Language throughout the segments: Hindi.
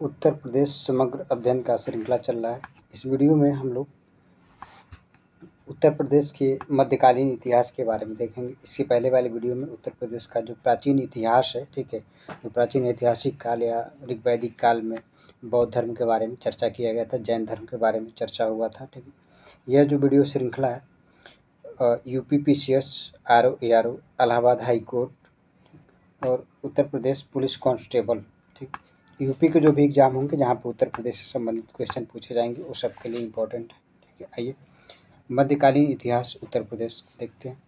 उत्तर प्रदेश समग्र अध्ययन का श्रृंखला चल रहा है। इस वीडियो में हम लोग उत्तर प्रदेश के मध्यकालीन इतिहास के बारे में देखेंगे। इससे पहले वाले वीडियो में उत्तर प्रदेश का जो प्राचीन इतिहास है, ठीक है, जो प्राचीन ऐतिहासिक काल या ऋग्वैदिक काल में बौद्ध धर्म के बारे में चर्चा किया गया था, जैन धर्म के बारे में चर्चा हुआ था, ठीक है। यह जो वीडियो श्रृंखला है UPPCS, RO, Allahabad high court और उत्तर प्रदेश पुलिस कांस्टेबल, ठीक, यूपी के जो भी एग्जाम होंगे जहाँ पे उत्तर प्रदेश से संबंधित क्वेश्चन पूछे जाएंगे वो सबके लिए इम्पोर्टेंट है, ठीक है। आइए मध्यकालीन इतिहास उत्तर प्रदेश देखते हैं।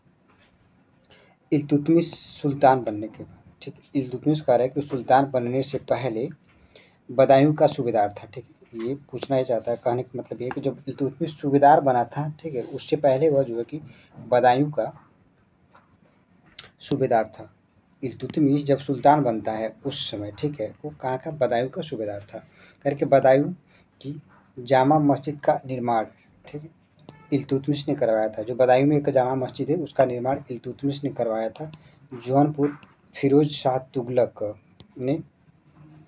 इल्तुतमिश सुल्तान बनने के बाद, ठीक है, इल्तुतमिश कह रहा है कि सुल्तान बनने से पहले बदायूं का सूबेदार था, ठीक है। ये पूछना ही चाहता है, कहने का मतलब ये है कि जब इल्तुतमिश सूबेदार बना था, ठीक है, उससे पहले वह जो है कि बदायूं का सूबेदार था। इल्तुतमिश जब सुल्तान बनता है उस समय, ठीक है, वो कहाँ का, बदायूं का सूबेदार था। करके बदायूं की जामा मस्जिद का निर्माण, ठीक है, इल्तुतमिश ने करवाया था। जो बदायूं में एक जामा मस्जिद है उसका निर्माण इल्तुतमिश ने करवाया था। जौनपुर फिरोज शाह तुगलक ने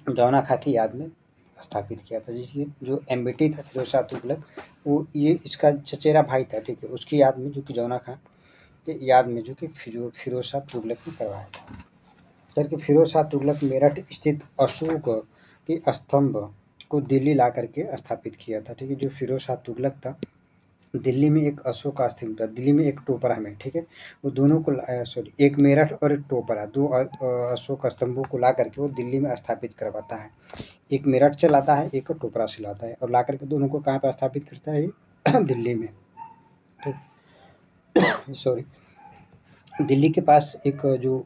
जौना खां की याद में स्थापित किया था। जिसकी जो एमबीटी था फिरोज शाह तुगलक, वो ये इसका चचेरा भाई था, ठीक है, उसकी याद में जो कि जौना खां के याद में जो कि फिरोज शाह तुगलक ने करवाया था। करके फिरोज शाह तुगलक मेरठ स्थित अशोक के स्तंभ को दिल्ली ला करके स्थापित किया था, ठीक है। जो फिरोज शाह तुगलक था, दिल्ली में एक अशोक का स्तंभ था, दिल्ली में एक टोपरा में, ठीक है, वो दोनों को सॉरी एक मेरठ और एक टोपरा, दो अशोक स्तंभों को ला करके वो दिल्ली में स्थापित करवाता है। एक मेरठ से लाता है, एक टोपरा से लाता है और ला करके दोनों को कहाँ पर स्थापित करता है दिल्ली में, ठीक। सॉरी, दिल्ली के पास एक जो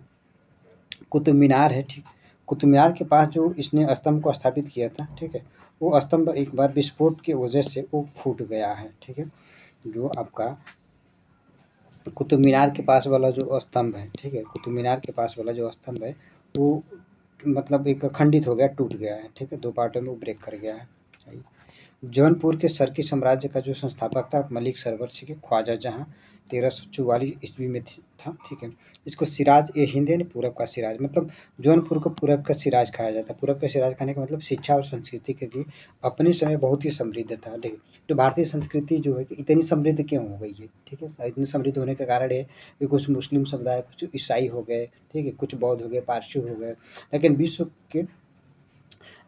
कुतुब मीनार है, ठीक, कुतुब मीनार के पास जो इसने स्तंभ को स्थापित किया था, ठीक है, वो स्तंभ एक बार विस्फोट की वजह से वो फूट गया है, ठीक है। जो आपका कुतुब मीनार के पास वाला जो स्तंभ है, ठीक है, कुतुब मीनार के पास वाला जो स्तंभ है वो मतलब एक खंडित हो गया, टूट गया है, ठीक है, दो पार्टों में वो ब्रेक कर गया है। जौनपुर के सरकी साम्राज्य का जो संस्थापक था मलिक सरवर, ठीक है, ख्वाजा जहाँ 1344 ईस्वी में था, ठीक है। इसको सिराज ए हिंद यानी पूरब का सिराज, मतलब जौनपुर को पूरब का सिराज कहा जाता है। पूरब का सिराज कहने का मतलब शिक्षा और संस्कृति के लिए अपने समय बहुत ही समृद्ध था। जो भारतीय संस्कृति जो है कि इतनी समृद्ध क्यों हो गई है, ठीक है, इतनी समृद्ध होने का कारण है कि कुछ मुस्लिम समुदाय, कुछ ईसाई हो गए, ठीक है, कुछ बौद्ध हो गए, पारसी हो गए, लेकिन विश्व के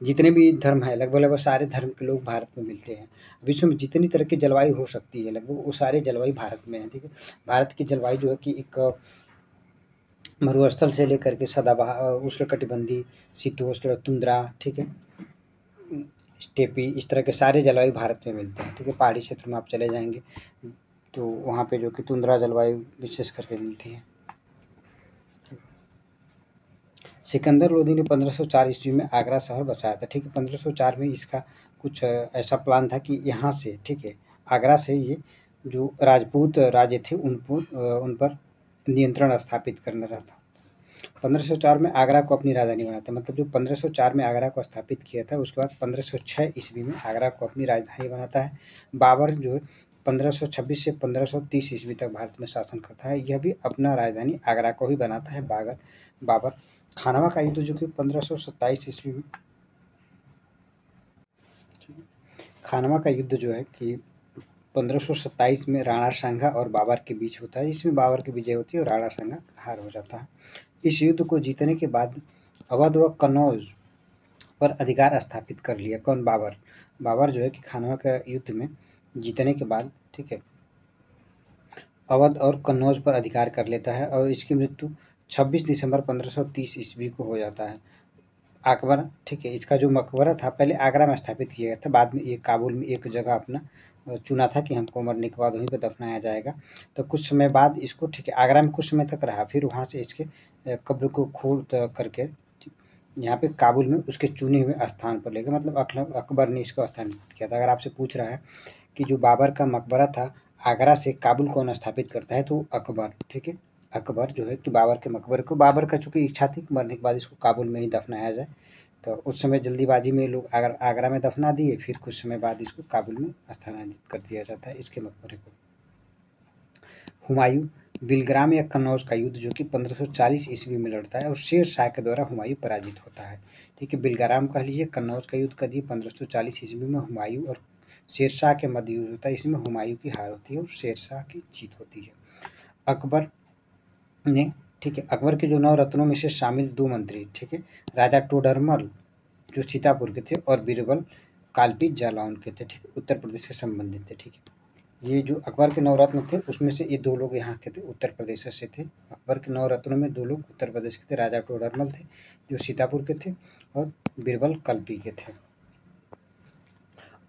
जितने भी धर्म है लगभग सारे धर्म के लोग भारत में मिलते हैं। विश्व में जितनी तरह की जलवायु हो सकती है लगभग वो सारे जलवायु भारत में है, ठीक है। भारत की जलवायु जो है कि एक मरुस्थल से लेकर के सदाबहार, उष्णकटिबंधीय, शीतोष्ण, तुंद्रा, ठीक है, स्टेपी, इस तरह के सारे जलवायु भारत में मिलते हैं, ठीक है। पहाड़ी क्षेत्र में आप चले जाएंगे तो वहाँ पे जो कि तुंद्रा जलवायु विशेष करके मिलती है। सिकंदर लोदी ने 1504 ईस्वी में आगरा शहर बसाया था, ठीक है। 1504 में इसका कुछ ऐसा प्लान था कि यहाँ से, ठीक है, आगरा से ये जो राजपूत राजे थे उन पर नियंत्रण स्थापित करना चाहता। 1504 में आगरा को अपनी राजधानी बनाता, मतलब जो 1504 में आगरा को स्थापित किया था उसके बाद 1506 ईस्वी में आगरा को अपनी राजधानी बनाता है। बाबर जो है 1526 से 1530 ईस्वी तक भारत में शासन करता है। यह भी अपना राजधानी आगरा को ही बनाता है बाबर। खानवा का युद्ध जो कि 1527 ईस्वी में, खानवा का युद्ध जो है कि 1527 में राणा सांगा और बाबर के बीच होता है। इसमें बाबर की विजय होती है और राणा सांगा हार हो जाता है। इस युद्ध को जीतने के बाद अवध व कन्नौज पर अधिकार स्थापित कर लिया। कौन? बाबर। बाबर जो है कि खानवा का युद्ध में जीतने के बाद, ठीक है, अवध और कन्नौज पर अधिकार कर लेता है और इसकी मृत्यु 26 दिसंबर 1530 ईस्वी को हो जाता है। अकबर, ठीक है, इसका जो मकबरा था पहले आगरा में स्थापित किया गया था, बाद में ये काबुल में एक जगह अपना चुना था कि हमको मरने के बाद वहीं पे दफनाया जाएगा। तो कुछ समय बाद इसको, ठीक है, आगरा में कुछ समय तक रहा, फिर वहाँ से इसके कब्र को खोद करके यहाँ पे काबुल में उसके चुने हुए स्थान पर ले गए, मतलब अकबर ने इसको स्थानांतरित किया था। अगर आपसे पूछ रहा है कि जो बाबर का मकबरा था आगरा से काबुल कौन स्थापित करता है तो अकबर, ठीक है। अकबर जो है कि बाबर के मकबरे को, बाबर का चूंकि इच्छा थी कि मरने के बाद इसको काबुल में ही दफनाया जाए, तो उस समय जल्दीबाजी में लोग आगरा में दफना दिए, फिर कुछ समय बाद इसको काबुल में स्थानांतरित कर दिया जाता है इसके मकबरे को। हुमायूं बिलग्राम या कन्नौज का युद्ध जो कि 1540 ईस्वी में लड़ता है और शेर शाह के द्वारा हुमायूं पराजित होता है। ठीक है, बिलग्राम कह लीजिए, कन्नौज का युद्ध कह दीजिए 1540 ईस्वी में हुमायूं और शेर शाह के मध्य युद्ध होता है। इसमें हुमायूं की हार होती है और शेर शाह की जीत होती है। अकबर ने, ठीक है, अकबर के जो 9 रत्नों में से शामिल 2 मंत्री, ठीक है, राजा टोडरमल जो सीतापुर के थे और बीरबल कालपी जालौन के थे, ठीक है, उत्तर प्रदेश से संबंधित थे। ठीक है, ये जो अकबर के 9 रत्न थे उसमें से ये 2 लोग यहाँ के थे, उत्तर प्रदेश से थे। अकबर के 9 रत्नों में 2 लोग उत्तर प्रदेश के थे, राजा टोडरमल थे जो सीतापुर के थे और बीरबल कल्पी के थे।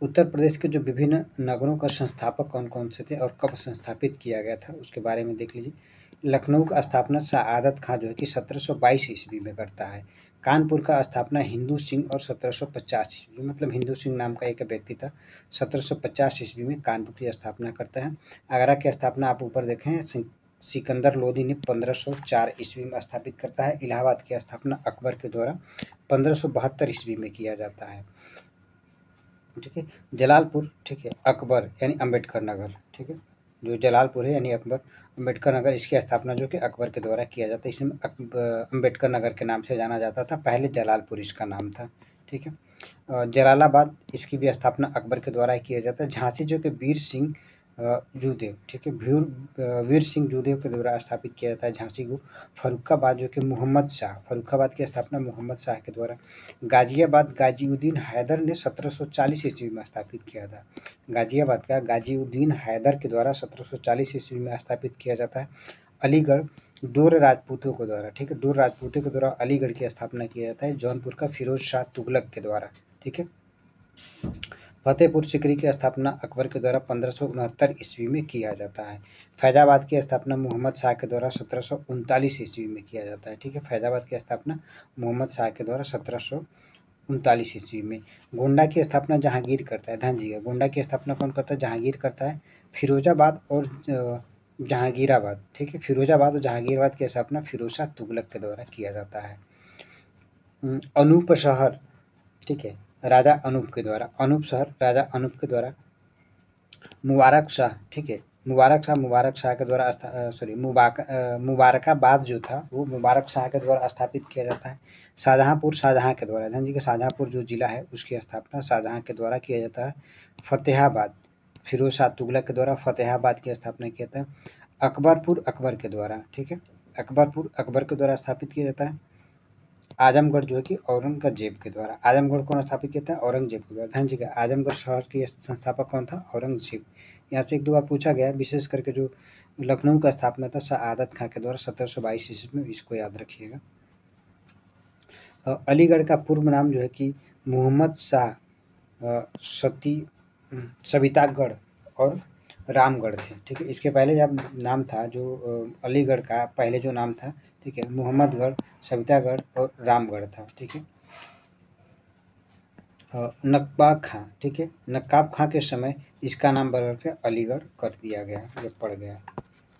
उत्तर प्रदेश के जो विभिन्न नगरों का संस्थापक कौन कौन से थे और कब संस्थापित किया गया था उसके बारे में देख लीजिए। लखनऊ का स्थापना सआदत खां जो है कि 1722 ईस्वी में करता है। कानपुर का स्थापना हिंदू सिंह और 1750 ईस्वी, मतलब हिंदू सिंह नाम का एक व्यक्ति था, 1750 ईस्वी में कानपुर की स्थापना करता है। आगरा की स्थापना आप ऊपर देखें सिकंदर लोदी ने 1504 ईस्वी में स्थापित करता है। इलाहाबाद की स्थापना अकबर के द्वारा 1572 ईस्वी में किया जाता है। ठीक है, जलालपुर, ठीक है, अकबर यानी अम्बेडकर नगर, ठीक है, जो जलालपुर है यानी अकबर अम्बेडकर नगर, इसकी स्थापना जो कि अकबर के द्वारा किया जाता है। इसे अम्बेडकर नगर के नाम से जाना जाता था, पहले जलालपुर इसका नाम था। ठीक है, जलालाबाद, इसकी भी स्थापना अकबर के द्वारा किया जाता है। झांसी जो कि वीर सिंह जूदेव, ठीक है, वीर सिंह जूदेव के द्वारा स्थापित किया जाता है झांसी को। फर्रुखाबाद जो कि मोहम्मद शाह, फर्रुखाबाद की स्थापना मोहम्मद शाह के द्वारा। गाजियाबाद गाजीउद्दीन हैदर ने 1740 ईस्वी में स्थापित किया था। गाजियाबाद का गाजीउद्दीन हैदर के द्वारा 1740 ईस्वी में स्थापित किया जाता है। अलीगढ़ दूर राजपूतों के द्वारा, ठीक है, दूर राजपूतों के द्वारा अलीगढ़ की स्थापना किया जाता है जौनपुर का फिरोज शाह तुगलक के द्वारा। ठीक है, फतेहपुर सीकरी की स्थापना अकबर के द्वारा 1569 ईस्वी में किया जाता है। फैजाबाद की स्थापना मोहम्मद शाह के द्वारा 1739 ईस्वी में किया जाता है। ठीक है, फैजाबाद की स्थापना मोहम्मद शाह के द्वारा 1739 ईस्वी में। गोंडा की स्थापना जहांगीर करता है, ध्यान दीजिएगा, गोंडा की स्थापना कौन करता है? जहांगीर करता है। फिरोजाबाद और जहांगीराबाद, ठीक है, फिरोजाबाद और जहांगीराबाद की स्थापना फिरोज शाह तुगलक के द्वारा किया जाता है। अनूप शहर, ठीक है, राजा अनूप के द्वारा, अनूप शहर राजा अनूप के द्वारा। मुबारक शाह, ठीक है, मुबारक शाह के द्वारा मुबारकाबाद जो था वो मुबारक शाह के द्वारा स्थापित किया जाता है। शाहजहाँपुर शाहजहाँ के द्वारा, ध्यान दीजिए, शाहजहाँपुर जो जिला है उसकी स्थापना शाहजहाँ के द्वारा किया जाता है। फतेहाबाद फिरोज शाह तुगलक के द्वारा फतेहाबाद की स्थापना किया जाता है। अकबरपुर अकबर के द्वारा, ठीक है, अकबरपुर अकबर के द्वारा स्थापित किया जाता है। आजमगढ़ जो है कि औरंगजेब के द्वारा, आजमगढ़ कौन स्थापित किया था? औरंगजेब के द्वारा। ध्यान दीजिएगा, आजमगढ़ शहर के संस्थापक कौन था? औरंगजेब। यहाँ से 1-2 बार पूछा गया, विशेष करके जो लखनऊ का स्थापना था सआदत खां के द्वारा 1722 ईस्वी में, इसको याद रखिएगा। अलीगढ़ का पूर्व नाम जो है कि मोहम्मद शाह सबितागढ़ और रामगढ़ थे। ठीक है, इसके पहले जब नाम था जो अलीगढ़ का पहले जो नाम था, ठीक है, मोहम्मदगढ़, सबितागढ़ और रामगढ़ था। ठीक है, नक्काब खां, ठीक है, नक्काब खां के समय इसका नाम बदल के अलीगढ़ कर दिया गया, ये पड़ गया।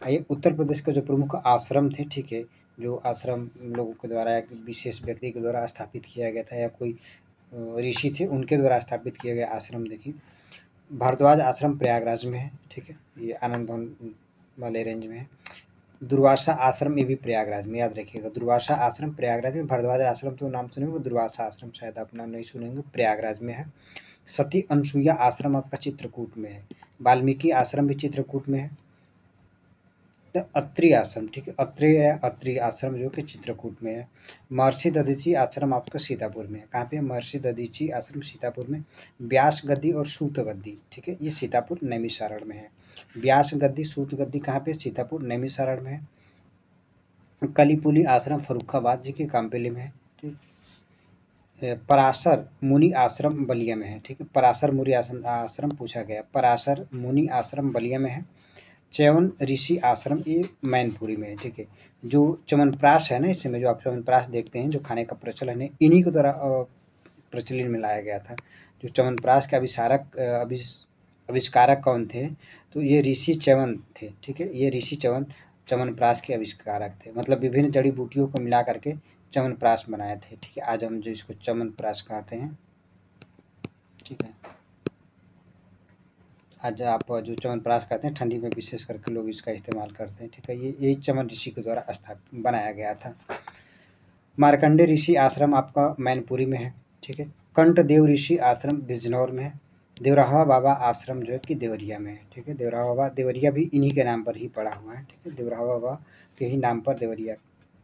आइए, उत्तर प्रदेश के जो प्रमुख आश्रम थे, ठीक है, जो आश्रम लोगों के द्वारा एक विशेष व्यक्ति के द्वारा स्थापित किया गया था या कोई ऋषि थे उनके द्वारा स्थापित किया गया आश्रम देखिए। भारद्वाज आश्रम प्रयागराज में है, ठीक है, ये आनंद भवन वाले रेंज में है। दुर्वासा आश्रम ये भी प्रयागराज में, याद रखिएगा, दुर्वासा आश्रम प्रयागराज में। भारद्वाज आश्रम तो नाम सुने होंगे, दुर्वासा आश्रम शायद आप नाम नहीं सुनेंगे, प्रयागराज में है। सती अनसुईया आश्रम आपका चित्रकूट में है। वाल्मीकि आश्रम भी चित्रकूट में है। अत्रि आश्रम, ठीक है, अत्रि आश्रम जो कि चित्रकूट में है। महर्षि दधीची आश्रम आपका सीतापुर में है। कहाँ पे? महर्षि दधीची आश्रम सीतापुर में। व्यास गद्दी और सूत गद्दी, ठीक है, ये सीतापुर नैमिषारण्य में है। व्यास गद्दी सूत गद्दी कहाँ पे? सीतापुर नैमिषारण्य में है। कलीपुली आश्रम फर्रुखाबाद जी के कामपेली में है। ठीक, पराशर मुनि आश्रम बलिया में है। ठीक है, पराशर मुनि आश्रम पूछा गया, पराशर मुनि आश्रम बलिया में है। च्यवन ऋषि आश्रम ये मैनपुरी में है। ठीक है, जो च्यवनप्राश है ना, इस समय जो आप च्यवनप्राश देखते हैं जो खाने का प्रचलन है, इन्हीं के द्वारा प्रचलन में लाया गया था। जो च्यवनप्राश के आविष्कारक कौन थे? तो ये ऋषि च्यवन थे। ठीक है, ये ऋषि च्यवनप्राश के आविष्कारक थे, मतलब विभिन्न जड़ी बूटियों को मिला करके च्यवनप्राश बनाए थे। ठीक है, आज हम जो इसको च्यवनप्राश कहते हैं। ठीक है, आज आप जो च्यवनप्राश कहते हैं, ठंडी में विशेष करके लोग इसका इस्तेमाल करते हैं। ठीक है, ये यही चमन ऋषि के द्वारा स्थापित बनाया गया था। मार्कंडेय ऋषि आश्रम आपका मैनपुरी में है। ठीक है, कंठदेव ऋषि आश्रम बिजनौर में है। देवराहा बाबा आश्रम जो है कि देवरिया में है। ठीक है, देवराहा बाबा, देवरिया भी इन्हीं के नाम पर ही पड़ा हुआ है। ठीक है, देवराहा बाबा के ही नाम पर देवरिया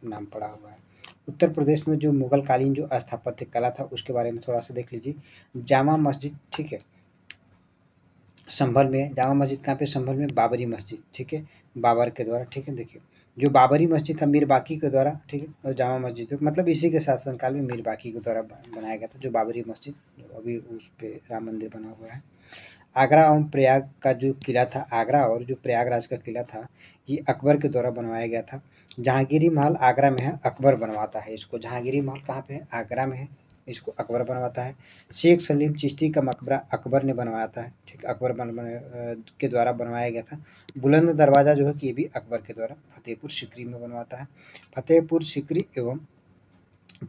नाम पड़ा हुआ है। उत्तर प्रदेश में जो मुगल कालीन जो स्थापत्य कला था उसके बारे में थोड़ा सा देख लीजिए। जामा मस्जिद, ठीक है, संभल में। जामा मस्जिद कहाँ पे? संभल में। बाबरी मस्जिद, ठीक है, बाबर के द्वारा। ठीक है, देखिए जो बाबरी मस्जिद था मीर बाकी के द्वारा। ठीक है, और जामा मस्जिद मतलब इसी के शासनकाल में मीर बाकी के द्वारा बनाया गया था जो बाबरी मस्जिद, अभी उस पे राम मंदिर बना हुआ है। आगरा एवं प्रयाग का जो किला था, आगरा और जो प्रयागराज का किला था, ये अकबर के द्वारा बनवाया गया था। जहांगीरी महल आगरा में है, अकबर बनवाता है इसको। जहांगीरी महल कहाँ पे है? आगरा में है, इसको अकबर बनवाता है। शेख सलीम चिश्ती का मकबरा अकबर ने बनवाया था। ठीक, अकबर के द्वारा बनवाया गया था। बुलंद दरवाज़ा जो है कि ये भी अकबर के द्वारा फतेहपुर सीकरी में बनवाता है। फतेहपुर सीकरी एवं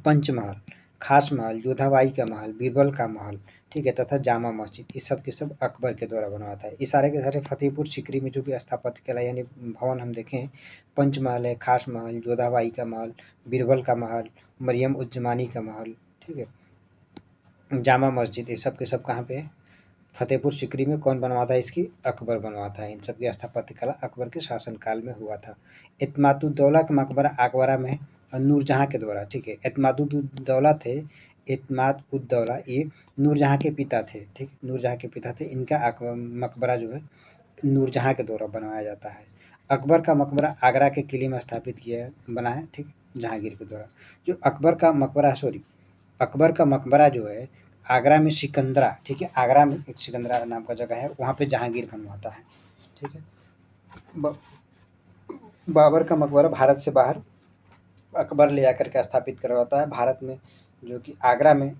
पंचमहल, खास महल, जोधाबाई का महल, बीरबल का महल, ठीक है, तथा जामा मस्जिद, ये सब के सब अकबर के द्वारा बनवाता है। ये सारे के सारे फतेहपुर सीकरी में जो भी स्थापत्य कला यानी भवन हम देखें, पंचमहल है, खास महल, जोधाबाई का महल, बीरबल का महल, मरियम उज्जमानी का महल, ठीक है, जामा मस्जिद, ये सब के सब कहाँ पे है? फतेहपुर सीकरी में। कौन बनवाता है इसकी? अकबर बनवाता है। इन सब की स्थापत्य कला अकबर के शासनकाल में हुआ था। एतमादुद्दौला का मकबरा आगरा में है और नूरजहाँ के द्वारा। ठीक है, एतमादुद्दौला थे, एतमाद-उद-दौला ये नूरजहाँ के पिता थे। ठीक, नूरजहाँ के पिता थे। इनका मकबरा जो है नूरजहाँ के द्वारा बनवाया जाता है। अकबर का मकबरा आगरा के किले में स्थापित किया बना है। ठीक, जहांगीर के द्वारा। जो अकबर का मकबरा, सॉरी, अकबर का मकबरा जो है आगरा में सिकंदरा, ठीक है, आगरा में एक सिकंदरा नाम का जगह है, वहाँ पे जहांगीर बनवाता है। ठीक है, बाबर का मकबरा भारत से बाहर अकबर ले जाकर के स्थापित करवाता है भारत में, जो कि आगरा में,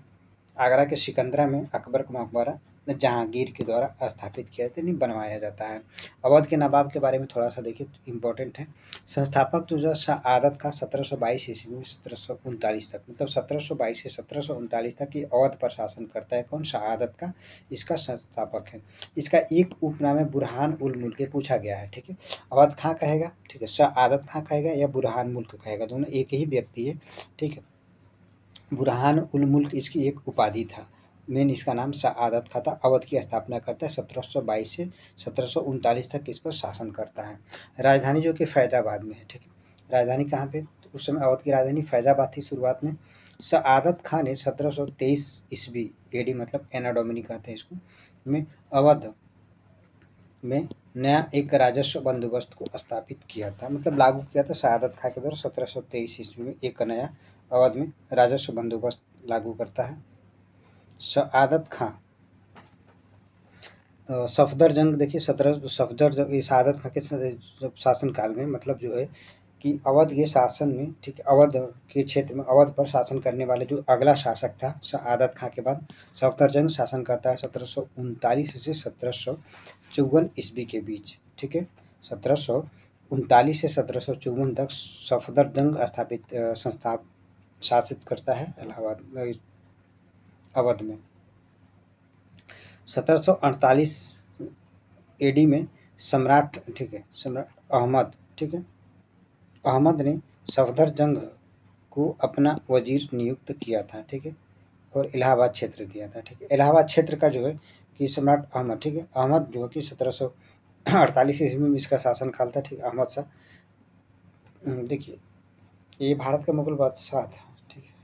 आगरा के सिकंदरा में अकबर का मकबरा जहांगीर के द्वारा स्थापित किया जाता है, नहीं बनवाया जाता है। अवध के नवाब के बारे में थोड़ा सा देखिए, इम्पोर्टेंट है। संस्थापक तो जो शाहादत का 1722 ईस्वी में 1739 तक, मतलब 1722 से 1739 तक ये अवध पर शासन करता है। कौन? शाहादत का इसका संस्थापक है। इसका एक उपनाम है बुरहान उल मुल्क, ये पूछा गया है। ठीक है, अवध खां कहेगा, ठीक है, शाहादत खां कहेगा या बुरहान मुल्क कहेगा, दोनों एक ही व्यक्ति है। ठीक है, बुरहान उल मुल्क इसकी एक उपाधि था। मेन इसका नाम सआदत खां था। अवध की स्थापना करता है 1722 से 1739 तक इस पर शासन करता है। राजधानी जो कि फैजाबाद में है। ठीक है, राजधानी कहाँ पे? तो उस समय अवध की राजधानी फैजाबाद थी शुरुआत में। सआदत खां ने 1723 ईस्वी एडी, मतलब एना डोमिनी कहते हैं इसको, में अवध में नया एक राजस्व बंदोबस्त को स्थापित किया था, मतलब लागू किया था सआदत खां के द्वारा 1723 ईस्वी में। एक नया अवध में राजस्व बंदोबस्त लागू करता है सआदत खां। सफदरजंग देखिए, सफदरजंग सआदत खां के शासनकाल में, मतलब जो है कि अवध के शासन में, ठीक है, अवध के क्षेत्र में अवध पर शासन करने वाले जो अगला शासक था सआदत खां के बाद सफदरजंग शासन करता है 1739 से 1754 ईस्वी के बीच। ठीक है, 1739 से 1754 तक सफदरजंग स्थापित संस्था शासित करता है इलाहाबाद अवध में। 1748 एडी में सम्राट, ठीक है, सम्राट अहमद, ठीक है, अहमद ने सफदरजंग को अपना वजीर नियुक्त किया था। ठीक है, और इलाहाबाद क्षेत्र दिया था। ठीक है, इलाहाबाद क्षेत्र का जो है कि सम्राट अहमद, ठीक है, अहमद जो है कि 1748 ईस्वी में इसका शासन काल था। ठीक, अहमद शाह, देखिए ये भारत का मुगल बादशाह था। ठीक है,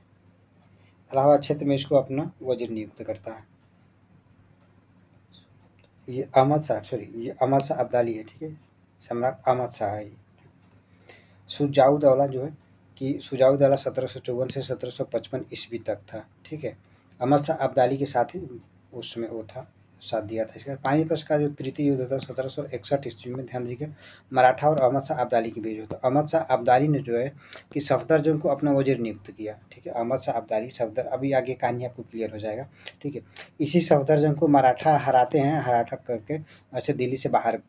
इलाहाबाद क्षेत्र में इसको अपना वजीर नियुक्त करता है। ये अहमद शाह, सॉरी, ये अहमद शाह अब्दाली है। ठीक है, सम्राट अहमद शाह है। शुजाउद्दौला जो है कि शुजाउद्दौला 1754 से 1755 ईस्वी तक था। ठीक है, अहमद शाह अब्दाली के साथ ही उस समय वो था, साथ दिया था। इसका पानीपत का जो तृतीय युद्ध था 1761 ईस्वी में, ध्यान दीजिए, मराठा और अहमद शाह अब्दाली के बीच होता। अहमद शाह अब्दाली ने जो है कि सफदरजंग को अपना वजीर नियुक्त किया। ठीक है, अहमद शाह अब्दाली, सफदर, अभी आगे कहानी आपको क्लियर हो जाएगा। ठीक है, इसी सफदरजंग को मराठा हराते हैं, हराठा करके अच्छा दिल्ली से बाहर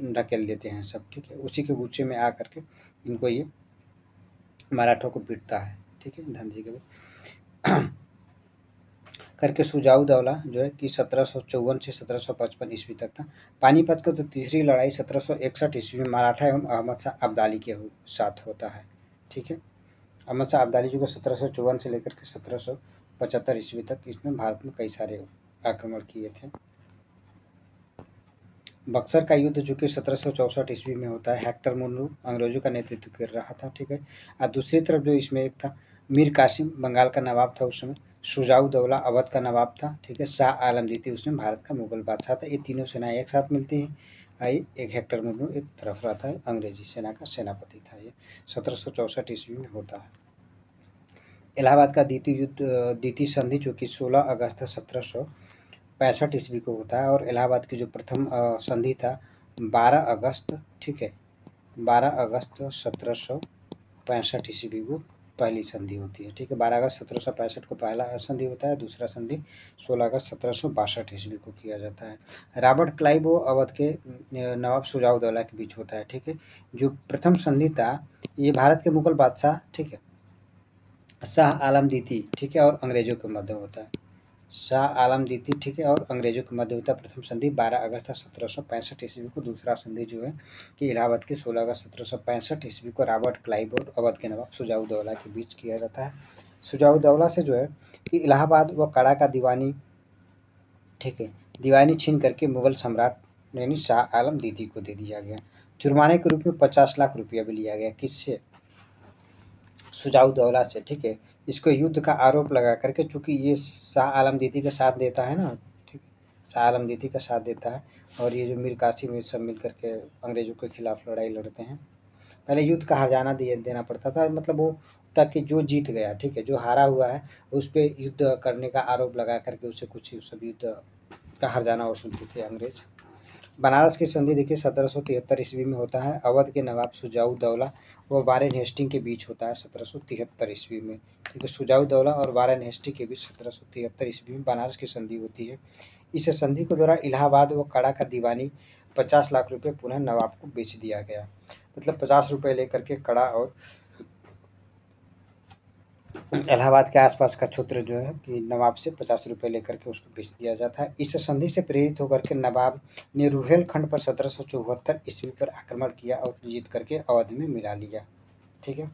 ढकेल देते हैं सब। ठीक है, उसी के गुच्छे में आ करके इनको ये मराठों को पीटता है। ठीक है, ध्यान दीजिएगा। करके सुजाऊ दौला जो है कि 1754 से 1755 ईस्वी तक था। पानीपत का तो तीसरी लड़ाई 1761 ईस्वी में मराठा एवं अहमद शाह अब्दाली के साथ होता है। ठीक है, अहमद शाह अब्दाली जी को 1754 से लेकर के 1775 ईस्वी तक इसमें भारत में कई सारे आक्रमण किए थे। बक्सर का युद्ध जो कि 1764 ईस्वी में होता है, हेक्टर मुर्मू अंग्रेजों का नेतृत्व कर रहा था। ठीक है, और दूसरी तरफ जो इसमें एक था मीर कासिम बंगाल का नवाब था उस समय, शुजाऊ दौला अवध का नवाब था। ठीक है, शाह आलम द्वितीय उसमें भारत का मुगल बादशाह था। ये तीनों सेनाएं एक साथ मिलती हैं। एक हेक्टर मुर्मू एक तरफ रहता है, अंग्रेजी सेना का सेनापति था। ये 1764 ईस्वी में होता है। इलाहाबाद का द्वितीय संधि जो कि 16 अगस्त 1765 ईस्वी को होता है, और इलाहाबाद की जो प्रथम संधि था 12 अगस्त, ठीक है, 12 अगस्त 1765 ईस्वी को पहली संधि होती है। ठीक है, 12 अगस्त 1765 को पहला संधि होता है, दूसरा संधि 16 अगस्त 1762 ईस्वी को किया जाता है। रॉबर्ट क्लाइव व अवध के नवाब शुजाऊ दौला के बीच होता है। ठीक है, जो प्रथम संधि था ये भारत के मुगल बादशाह, ठीक है, शाह आलम द्वितीय, ठीक है, और अंग्रेजों के मध्य होता है। शाह आलम द्वितीय, ठीक है, और अंग्रेजों के मध्य होता है प्रथम संधि 12 अगस्त 1765 ईस्वी को। दूसरा संधि जो है कि इलाहाबाद की 16 अगस्त 1765 ईस्वी को रॉबर्ट क्लाइव और अवध के नवाब शुजाऊ दौला के बीच किया जाता है। शुजाऊ दौला से जो है कि इलाहाबाद व कड़ा का दीवानी, ठीक है, दीवानी छीन करके मुगल सम्राट यानी शाह आलम द्वितीय को दे दिया गया। जुर्माने के रूप में 50 लाख रुपया भी लिया गया। किससे? शुजाऊ दौला से। ठीक है, इसको युद्ध का आरोप लगा करके, चूंकि ये शाह आलम द्वितीय का साथ देता है ना, ठीक है, शाह आलम द्वितीय का साथ देता है, और ये जो मीर कासिम ये सब मिल करके अंग्रेजों के खिलाफ लड़ाई लड़ते हैं। पहले युद्ध का हर्जाना देना पड़ता था, मतलब वो ताकि जो जीत गया, ठीक है, जो हारा हुआ है उस पर युद्ध करने का आरोप लगा करके उससे कुछ सब युद्ध का हर्जाना वसूलते थे अंग्रेज। बनारस की संधि देखिए 1773 ईस्वी में होता है। अवध के नवाब शुजाऊ दौला व वारेन हेस्टिंग के बीच होता है 1773 ईस्वी में। ठीक है, शुजाऊ दौला और वारेन हेस्टिंग के बीच 1773 ईस्वी में बनारस की संधि होती है। इस संधि के द्वारा इलाहाबाद व कड़ा का दीवानी 50 लाख रुपए पुनः नवाब को बेच दिया गया। मतलब 50 रुपए लेकर के कड़ा और इलाहाबाद के आसपास का क्षेत्र जो है कि नवाब से 50 रुपए लेकर के उसको बेच दिया जाता है। इस संधि से प्रेरित होकर के नवाब ने रुहेलखंड पर 1774 ईस्वी पर आक्रमण किया और जीत करके अवध में मिला लिया। ठीक है,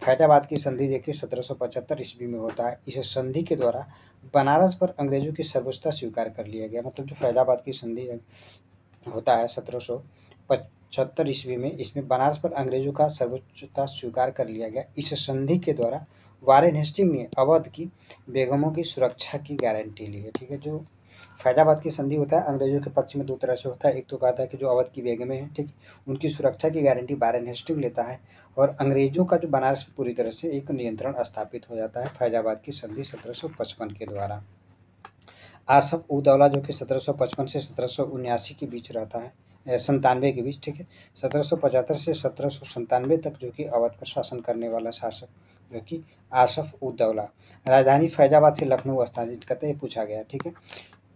फैजाबाद की संधि देखिए 1775 ईस्वी में होता है। इस संधि के द्वारा बनारस पर अंग्रेजों की सर्वोच्चता स्वीकार कर लिया गया। मतलब जो फैजाबाद की संधि होता है 1775 ईस्वी में, इसमें बनारस पर अंग्रेजों का सर्वोच्चता स्वीकार कर लिया गया। इस संधि के द्वारा वारेन हेस्टिंग ने अवध की बेगमों की सुरक्षा की गारंटी ली है। ठीक है, जो फैजाबाद की संधि होता है अंग्रेजों के पक्ष में दो तरह से होता है। एक तो कहता है कि जो अवध की बेगमें हैं, ठीक, उनकी सुरक्षा की गारंटी वारेन हेस्टिंग लेता है, और अंग्रेजों का जो बनारस पर पूरी तरह से एक नियंत्रण स्थापित हो जाता है फैजाबाद की संधि 1755 के द्वारा। आसफ उदौला जो कि 1755 से 1779 के बीच रहता है, 97 के बीच, ठीक है, 1775 से 1797 तक जो कि अवध पर शासन करने वाला शासक जो कि आसफ उदौला। राजधानी फैजाबाद से लखनऊ स्थानांतरित करते ये पूछा गया। ठीक है,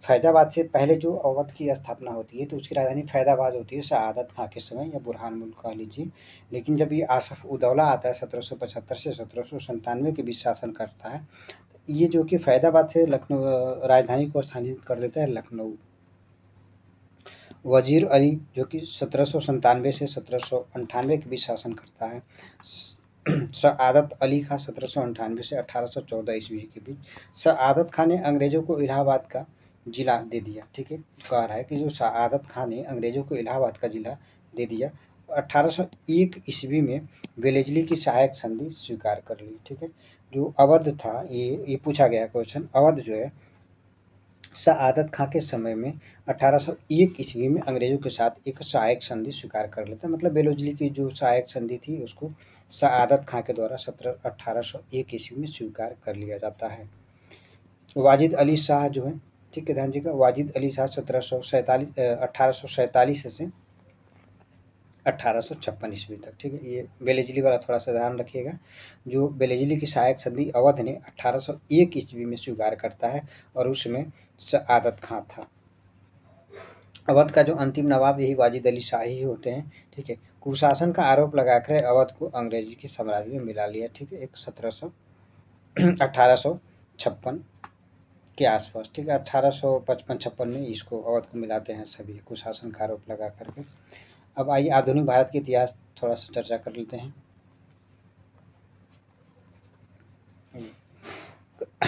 फैजाबाद से पहले जो अवध की स्थापना होती है तो उसकी राजधानी फैजाबाद होती है शहादत खां के समय, या बुरहान मुल्क कह लीजिए। लेकिन जब ये आसफ उदौला आता है 1775 से 1797 के बीच शासन करता है, ये जो कि फैजाबाद से लखनऊ राजधानी को स्थानांतरित कर देता है लखनऊ। वजीर अली जो कि 1797 से 1798 के बीच शासन करता है। सआदत अली खां 1798 से 1814 ईस्वी के बीच। सआदत खान ने अंग्रेजों को इलाहाबाद का जिला दे दिया। ठीक है, कह रहा है कि जो सआदत खान ने अंग्रेजों को इलाहाबाद का जिला दे दिया। 1801 ईस्वी में वेलेजली की सहायक संधि स्वीकार कर ली। ठीक है, जो अवध था ये पूछा गया क्वेश्चन, अवध जो है सआदत खां के समय में 1801 ईस्वी में अंग्रेजों के साथ एक सहायक संधि स्वीकार कर लेता है। मतलब बेलोजली की जो सहायक संधि थी उसको सआदत खां के द्वारा 1801 ईस्वी में स्वीकार कर लिया जाता है। वाजिद अली शाह जो है, ठीक है, ध्यान दीजिएगा, वाजिद अली शाह 1847 से 1856 ईस्वी तक। ठीक है, ये बेलेजली वाला थोड़ा सा ध्यान रखिएगा। जो बेलेजली की सहायक संधि अवध ने 1801 ईस्वी में स्वीकार करता है, और उसमें सआदत खां था। अवध का जो अंतिम नवाब यही वाजिद अली शाह ही होते हैं। ठीक है, कुशासन का आरोप लगाकर अवध को अंग्रेजी के साम्राज्य में मिला लिया। ठीक है, एक 1856 के आसपास, ठीक है। 1855-56 में इसको अवध को मिलाते हैं सभी कुशासन का आरोप लगा करके। अब आइए आधुनिक भारत के इतिहास थोड़ा सा चर्चा कर लेते हैं।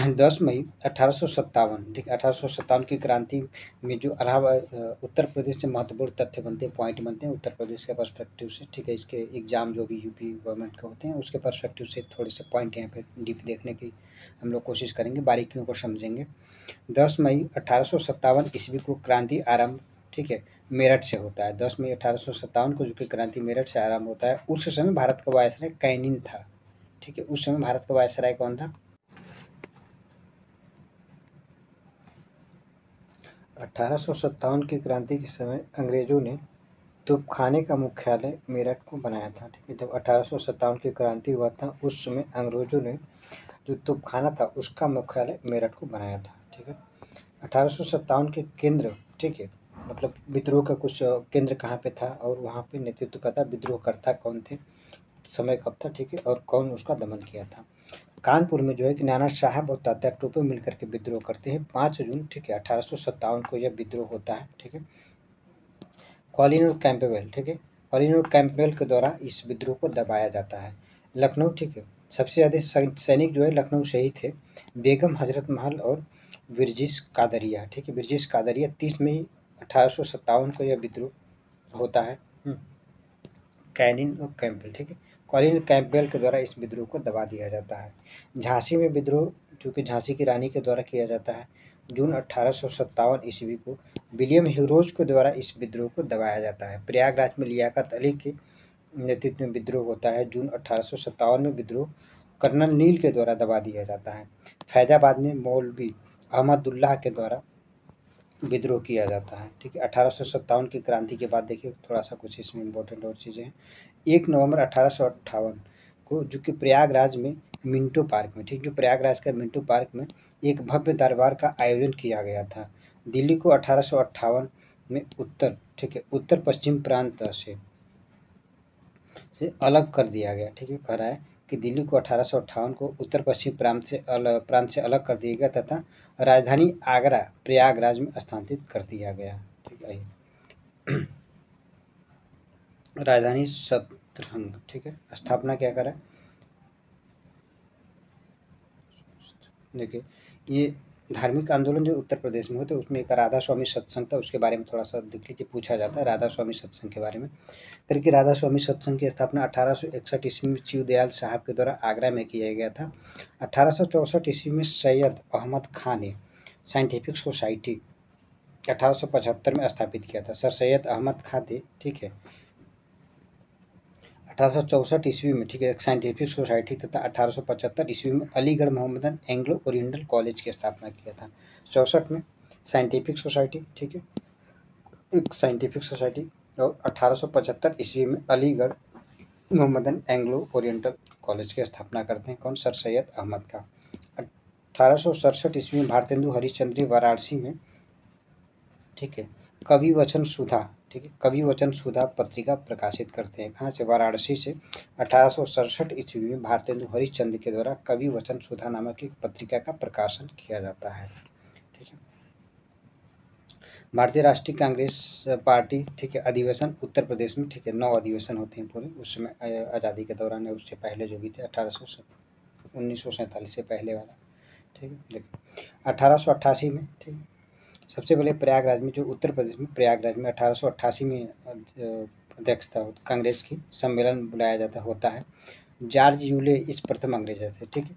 10 मई 1857, ठीक है, 1857 की क्रांति में जो उत्तर प्रदेश से महत्वपूर्ण तथ्य बनते हैं, पॉइंट बनते हैं उत्तर प्रदेश के पर्सपेक्टिव से, ठीक है। इसके एग्जाम जो भी यूपी गवर्नमेंट के होते हैं उसके पर्सपेक्टिव से थोड़े से पॉइंट यहाँ पे डीप देखने की हम लोग कोशिश करेंगे, बारीकियों को समझेंगे। 10 मई 1857 ईस्वी को क्रांति आरंभ, ठीक है, मेरठ से होता है। 10 मई 1857 को जो कि क्रांति मेरठ से आरंभ होता है। उस समय भारत का वायसराय कैनिंग था, ठीक है। उस समय भारत का वायसराय कौन था? 1857 की क्रांति के समय अंग्रेजों ने तोपखाने का मुख्यालय मेरठ को बनाया था, ठीक है। जब 1857 की क्रांति हुआ था उस समय अंग्रेजों ने जो तोपखाना था उसका मुख्यालय मेरठ को बनाया था, ठीक है। 1857 के केंद्र, ठीक है, मतलब विद्रोह का कुछ केंद्र कहाँ पे था और वहाँ पे नेतृत्व करता विद्रोहकर्ता कौन थे, समय कब था, ठीक है, और कौन उसका दमन किया था। कानपुर में जो है कि नाना साहब और तात्या टोपे मिलकर के विद्रोह करते हैं 5 जून, ठीक है, 1857 को यह विद्रोह होता है, ठीक है। कॉलिन और कैंपबेल, ठीक है, कॉलिन और कैंपबेल के द्वारा इस विद्रोह को दबाया जाता है। लखनऊ, ठीक है, सबसे ज़्यादा सैनिक जो है लखनऊ से ही थे। बेगम हजरत महल और विरजिश कादरिया, ठीक है, विरजिश कादरिया 30 मई 1857 को यह विद्रोह होता है। कैनिन और कैंपबेल, ठीक है, कॉलिन और कैंपबेल के द्वारा इस विद्रोह को दबा दिया जाता है। झांसी में विद्रोह जो कि झांसी की रानी के द्वारा किया जाता है। जून 1857 ईस्वी को विलियम ह्यूरोज के द्वारा इस विद्रोह को दबाया जाता है। प्रयागराज में लियाकत अली के नेतृत्व में विद्रोह होता है। जून 1857 में विद्रोह कर्नल नील के द्वारा दबा दिया जाता है। फैजाबाद में मौलवी अहमदुल्लाह के द्वारा विद्रोह किया जाता है, ठीक है। 1857 की क्रांति के बाद देखिए थोड़ा सा कुछ इसमें इम्पोर्टेंट और चीज़ें हैं। 1 नवंबर 1858 को जो कि प्रयागराज में मिंटो पार्क में, ठीक, जो प्रयागराज का मिंटो पार्क में एक भव्य दरबार का आयोजन किया गया था। दिल्ली को 1858 में ठीक है, उत्तर पश्चिम प्रांत से अलग कर दिया गया, ठीक है। कह रहा है कि दिल्ली को 1858 को उत्तर पश्चिम प्रांत से अलग कर दिया गया तथा राजधानी आगरा प्रयागराज में स्थानांतरित कर दिया गया, ठीक है। राजधानी सतरंग, ठीक है, स्थापना क्या करा, देखिए ये धार्मिक आंदोलन जो उत्तर प्रदेश में होते हैं उसमें एक राधा स्वामी सत्संग था, उसके बारे में थोड़ा सा देख लीजिए, पूछा जाता है राधा स्वामी सत्संग के बारे में। फिर कि राधा स्वामी सत्संग की स्थापना 1861 ईस्वी में शिवदयाल साहब के द्वारा आगरा में किया गया था। 1864 ईस्वी में सैयद अहमद खान ने साइंटिफिक सोसाइटी 1875 में स्थापित किया था। सर सैयद अहमद खान थे, ठीक है, 1864 ईस्वी में, ठीक है, एक साइंटिफिक सोसाइटी तथा 1875 ईस्वी में Aligarh Mohammedan Anglo oriental college की स्थापना किया था। 64 में साइंटिफिक सोसाइटी, ठीक है, एक साइंटिफिक सोसाइटी, और 1875 ईस्वी में Aligarh Mohammedan Anglo oriental college की स्थापना करते हैं कौन, सर सैयद अहमद खान। 1867 ईस्वी में भारतेंदु हरिश्चंद्र वाराणसी में, ठीक है, कवि वचन सुधा, ठीक है, कवि वचन सुधा पत्रिका प्रकाशित करते हैं। कहाँ से, वाराणसी से। 1867 ईस्वी में भारतेंदु हरिश्चंद्र के द्वारा कवि वचन सुधा नामक एक पत्रिका का प्रकाशन किया जाता है, ठीक है। भारतीय राष्ट्रीय कांग्रेस पार्टी, ठीक है, अधिवेशन उत्तर प्रदेश में, ठीक है, 9 अधिवेशन होते हैं पूरे उस समय आज़ादी के दौरान है, उससे पहले जो भी थे 1947 से पहले वाला, ठीक है। देखिए 1888 में, ठीक है, सबसे पहले प्रयागराज में, जो उत्तर प्रदेश में प्रयागराज में 1888 में अध्यक्षता कांग्रेस की सम्मेलन बुलाया जाता होता है। जॉर्ज यूले इस प्रथम अंग्रेज थे, ठीक है,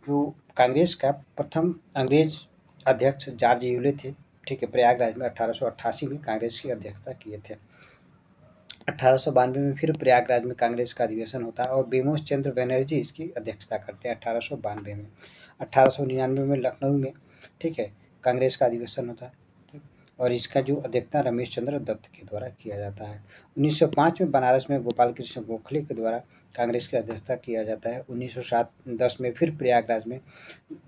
जो कांग्रेस का प्रथम अंग्रेज अध्यक्ष जॉर्ज यूले थे, ठीक है, प्रयागराज में 1888 में कांग्रेस की अध्यक्षता किए थे। 1892 में फिर प्रयागराज में कांग्रेस का अधिवेशन होता है और बिमोश चंद्र बनर्जी इसकी अध्यक्षता करते हैं 1892 में। 1899 में लखनऊ में, ठीक है, कांग्रेस का अधिवेशन होता है, ठीक, और इसका जो अध्यक्षता रमेश चंद्र दत्त के द्वारा किया जाता है। 1905 में बनारस में गोपाल कृष्ण गोखले के द्वारा कांग्रेस की अध्यक्षता किया जाता है। 1907-10 में फिर प्रयागराज में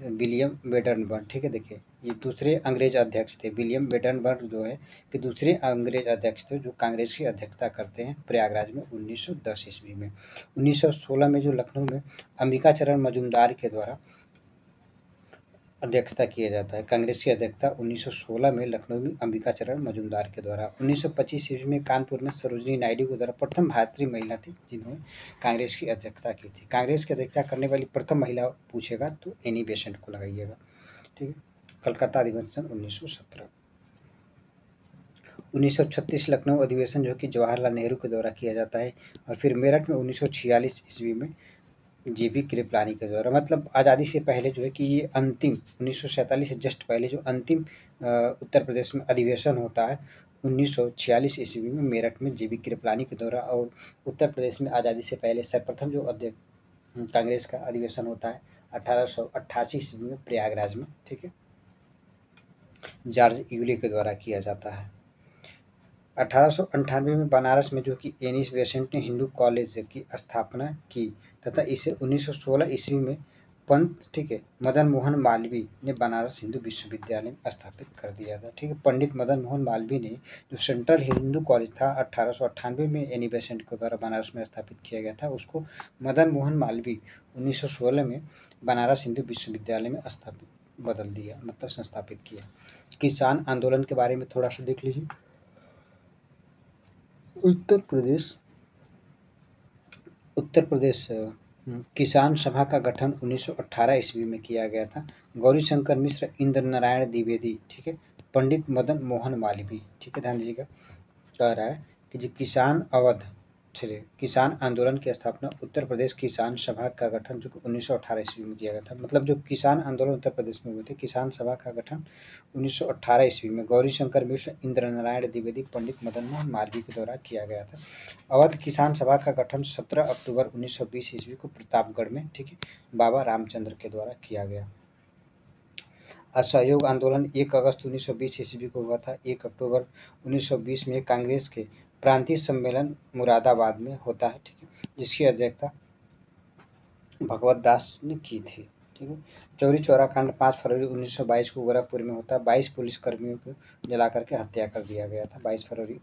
विलियम वेडनबर्न, ठीक है, देखिए ये दूसरे अंग्रेज अध्यक्ष थे। विलियम वेडनबर्न जो है कि दूसरे अंग्रेज अध्यक्ष थे जो कांग्रेस की अध्यक्षता करते हैं प्रयागराज में 1910 ईस्वी में। 1916 में जो लखनऊ में अंबिका चरण मजूमदार के द्वारा अध्यक्षता किया जाता है। कांग्रेस की अध्यक्षता 1916 में लखनऊ में अंबिका चरण मजूमदार के द्वारा, 1925 ईस्वी में कानपुर में सरोजिनी नायडू के द्वारा प्रथम भारतीय महिला थी जिन्होंने कांग्रेस की अध्यक्षता की थी। कांग्रेस की अध्यक्षता करने वाली प्रथम महिला पूछेगा तो एनी बेसेंट को लगाइएगा। ठीक है। कलकत्ता अधिवेशन 1917। 1936 लखनऊ अधिवेशन जो कि जवाहरलाल नेहरू के द्वारा किया जाता है, और फिर मेरठ में 1946 ईस्वी में जेबी कृपलानी के द्वारा। मतलब आज़ादी से पहले जो है कि ये अंतिम 1947 से जस्ट पहले जो अंतिम उत्तर प्रदेश में अधिवेशन होता है 1946 ईस्वी में मेरठ में जेबी कृपलानी के द्वारा। और उत्तर प्रदेश में आज़ादी से पहले सर्वप्रथम जो अध्यक्ष कांग्रेस का अधिवेशन होता है 1888 ईस्वी में प्रयागराज में। ठीक है। जॉर्ज यूले के द्वारा किया जाता है। 1898 में बनारस में जो कि एनी बेसेंट ने हिंदू कॉलेज की स्थापना की तथा इसे 1916 ईस्वी में पंत ठीक है मदन मोहन मालवीय ने बनारस हिंदू विश्वविद्यालय में स्थापित कर दिया था। ठीक है। पंडित मदन मोहन मालवीय ने जो सेंट्रल हिंदू कॉलेज था 1898 में एनी बेसेंट के द्वारा बनारस में स्थापित किया गया था, उसको मदन मोहन मालवीय 1916 में बनारस हिंदू विश्वविद्यालय में स्थापित बदल दिया, मतलब संस्थापित किया। किसान आंदोलन के बारे में थोड़ा सा देख लीजिए। उत्तर प्रदेश किसान सभा का गठन 1918 ईस्वी में किया गया था। गौरीशंकर मिश्र, इंद्र नारायण द्विवेदी, ठीक है, पंडित मदन मोहन मालवीय। ठीक है, ध्यान दीजिएगा। कह रहा है कि जो किसान आंदोलन की स्थापना उत्तर प्रदेश किसान सभा का गठन जो 1918 ईस्वी में किया गया था। मतलब जो किसान आंदोलन उत्तर प्रदेश में हुए थे, किसान सभा का गठन 1918 ईस्वी में गौरीशंकर मिश्र, इंद्र नारायण द्विवेदी, पंडित मदन मोहन मालवीय के द्वारा किया गया था। अवध किसान सभा का गठन 17 अक्टूबर 1920 ईस्वी को प्रतापगढ़ में, ठीक है, बाबा रामचंद्र के द्वारा किया गया। असहयोग आंदोलन 1 अगस्त 1920 ईस्वी को हुआ था। 1 अक्टूबर 1920 में कांग्रेस के प्रांतीय सम्मेलन मुरादाबाद में होता है, ठीक है, जिसकी अध्यक्षता भगवत दास ने की थी। ठीक है। चौरी चौरा कांड 5 फरवरी 1922 को गोरखपुर में होता है। 22 पुलिसकर्मियों को जला करके हत्या कर दिया गया था। 5 फरवरी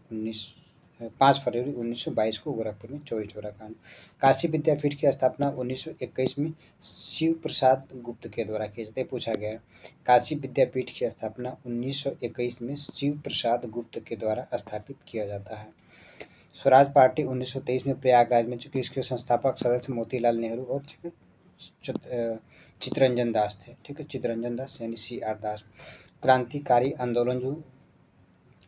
1922 को गोरखपुर में चौरी चौरा कांड। काशी विद्यापीठ की स्थापना 1921 में शिव प्रसाद गुप्त के द्वारा की जाती है। पूछा गया है काशी विद्यापीठ की स्थापना 1921 में शिव प्रसाद गुप्त के द्वारा स्थापित किया जाता है। स्वराज पार्टी 1923 में प्रयागराज में, चूंकि इसके संस्थापक सदस्य मोतीलाल नेहरू और चित्तरंजन दास थे। ठीक है, चित्तरंजन दास यानी CR दास। क्रांतिकारी आंदोलन जो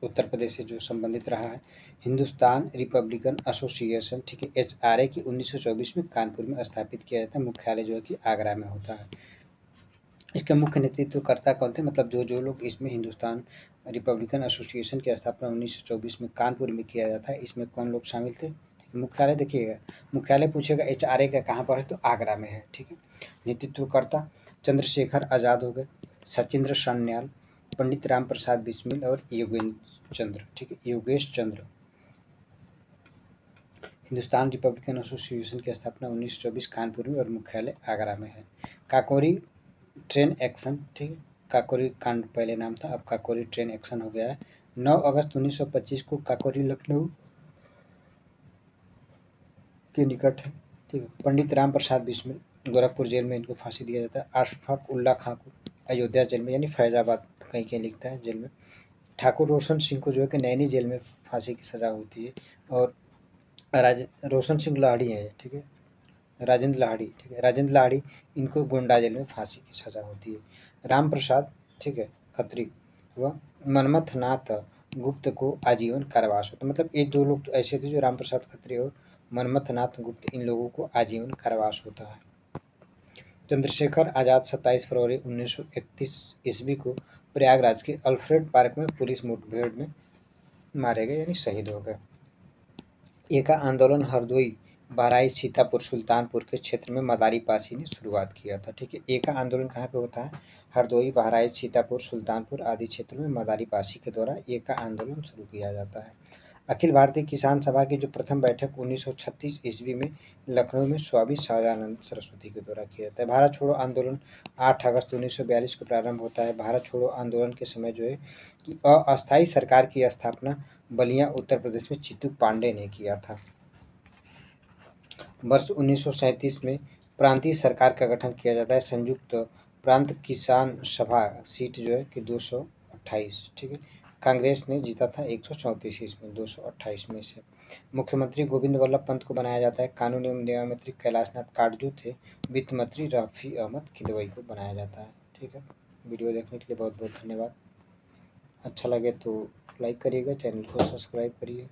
उत्तर प्रदेश से जो संबंधित रहा है, हिंदुस्तान रिपब्लिकन एसोसिएशन, ठीक है, HRA की 1924 में कानपुर में स्थापित किया जाता है। मुख्यालय जो है कि आगरा में होता है। इसके मुख्य नेतृत्वकर्ता कौन थे? मतलब जो लोग इसमें हिंदुस्तान रिपब्लिकन एसोसिएशन की स्थापना 1924 में कानपुर में किया जाता है, इसमें कौन लोग शामिल थे? मुख्यालय देखिएगा, मुख्यालय पूछेगा HRA का कहाँ पर है, तो आगरा में है। ठीक है। नेतृत्वकर्ता चंद्रशेखर आज़ाद हो गए, सचिंद्र सान्याल, पंडित राम प्रसाद बिस्मिल और योगेश चंद्र। ठीक है, योगेश चंद्र। हिंदुस्तान रिपब्लिकन एसोसिएशन की स्थापना 1924 कानपुर में और मुख्यालय आगरा में है। काकोरी ट्रेन एक्शन, ठीक है, काकोरी कांड पहले नाम था, अब काकोरी ट्रेन एक्शन हो गया है। 9 अगस्त 1925 को काकोरी लखनऊ के निकट है। ठीक है। पंडित राम प्रसाद बिस्मिल गोरखपुर जेल में इनको फांसी दिया जाता है। अशफाक उल्ला खां को अयोध्या जेल में यानी फैजाबाद कहीं कहीं लिखता है जेल में। ठाकुर रोशन सिंह को जो है कि नैनी जेल में फांसी की सज़ा होती है। और रोशन सिंह लाहड़ी है, ठीक है, राजेंद्र लाहड़ी, ठीक है, राजेंद्र लाहड़ी, इनको गोंडा जेल में फांसी की सज़ा होती है। राम प्रसाद, ठीक है, खत्री व मनमथ नाथ गुप्त को आजीवन कारावास होता है। मतलब ये 2 लोग तो ऐसे थे जो राम प्रसाद खत्री और मनमथ नाथ गुप्त, इन लोगों को आजीवन कारावास होता है। चंद्रशेखर आज़ाद 27 फरवरी 1931 ईस्वी को प्रयागराज के अल्फ्रेड पार्क में पुलिस मुठभेड़ में मारे गए यानी शहीद हो गए। एका आंदोलन हरदोई, बहराइच, सीतापुर, सुल्तानपुर के क्षेत्र में मदारी पासी ने शुरुआत किया था। ठीक है। एका आंदोलन कहाँ पे होता है? हरदोई, बहराइच, सीतापुर, सुल्तानपुर आदि क्षेत्रों में मदारी पासी के द्वारा एका आंदोलन शुरू किया जाता है। अखिल भारतीय किसान सभा की जो प्रथम बैठक 1936 ईस्वी में लखनऊ में स्वामी शाहजानंद सरस्वती के द्वारा किया जाता है। भारत छोड़ो आंदोलन 8 अगस्त 1942 को प्रारंभ होता है। भारत छोड़ो आंदोलन के समय जो है कि अस्थायी सरकार की स्थापना बलिया उत्तर प्रदेश में चित्तू पांडे ने किया था। वर्ष 1937 में प्रांतीय सरकार का गठन किया जाता है। संयुक्त प्रांत किसान सभा सीट जो है कि 228, ठीक है। कांग्रेस ने जीता था 134 इसमें 228 में से। मुख्यमंत्री गोविंद वल्लभ पंत को बनाया जाता है। कानून एवं न्याय मंत्री कैलाशनाथ काटजू थे। वित्त मंत्री रफी अहमद किदवई को बनाया जाता है, ठीक है। वीडियो देखने के लिए बहुत बहुत धन्यवाद। अच्छा लगे तो लाइक करिएगा, चैनल को सब्सक्राइब करिए।